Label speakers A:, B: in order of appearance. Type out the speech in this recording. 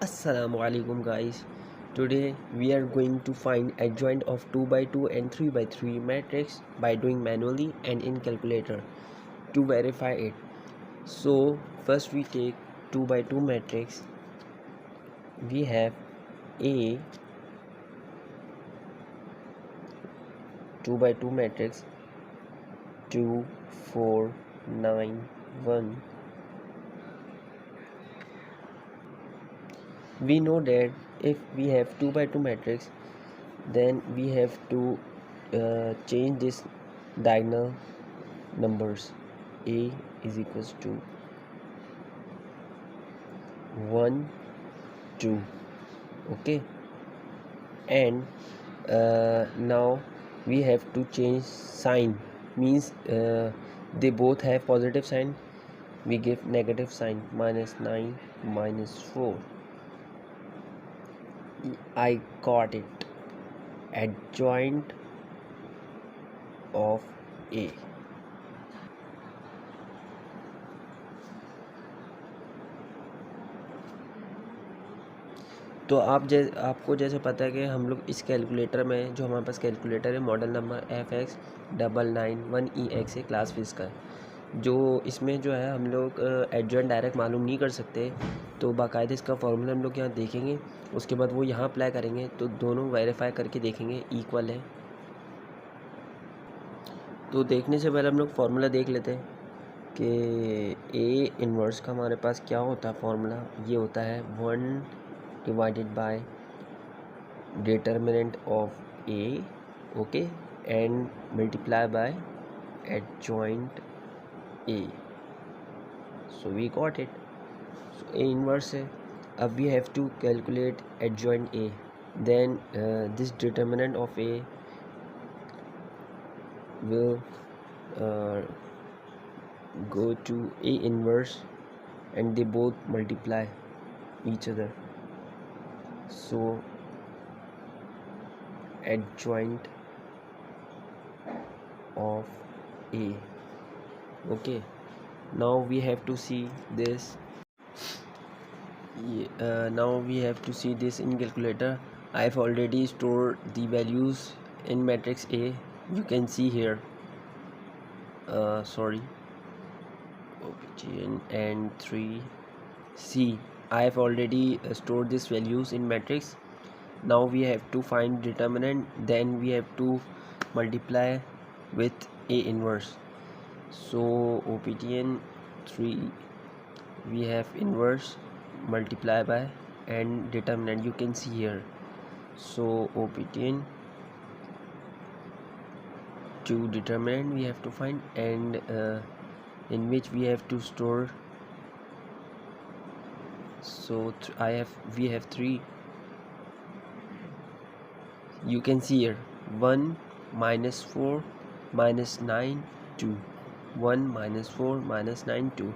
A: Assalamu alaikum guys. Today we are going to find adjoint of 2 by 2 and 3 by 3 matrix by doing manually and in calculator to verify it. So first we take 2 by 2 matrix. We have A 2 by 2 matrix 2 4 9 1. We know that if we have 2 by 2 matrix, then we have to change this diagonal numbers. A is equals to 1 2, okay, and now we have to change sign, means they both have positive sign, we give negative sign, -9 -4. I got it, adjoint of A. तो आपको जैसे पता है कि हम लोग इस calculator में, जो हमारे पास कैलकुलेटर है मॉडल नंबर FX991EX है, क्लास फीस का है, जो इसमें जो है हम लोग एडजॉइंट डायरेक्ट मालूम नहीं कर सकते, तो बाकायदा इसका फॉर्मूला हम लोग यहाँ देखेंगे, उसके बाद वो यहाँ अप्लाई करेंगे तो दोनों वेरीफाई करके देखेंगे इक्वल है। तो देखने से पहले हम लोग फार्मूला देख लेते हैं कि ए इन्वर्स का हमारे पास क्या होता है फार्मूला। ये होता है 1 divided by determinant of A, okay, and multiply by adjoint A. So we got it. So A inverse है। अब we have to calculate adjoint A, then this determinant of A will go to A inverse and they both multiply each other. So adjoint of A. Okay, now we have to see this. Now we have to see this in calculator. I have already stored the values in matrix A. You can see here, sorry, and 3C. I have already stored these values in matrix. Now we have to find determinant, then we have to multiply with A inverse. So OPTN 3, we have inverse multiply by and determinant, you can see here. So OPTN to determinant we have to find, and in which we have to store. So we have 3, you can see here, 1 -4 -9 2, 1 -4 -9 2.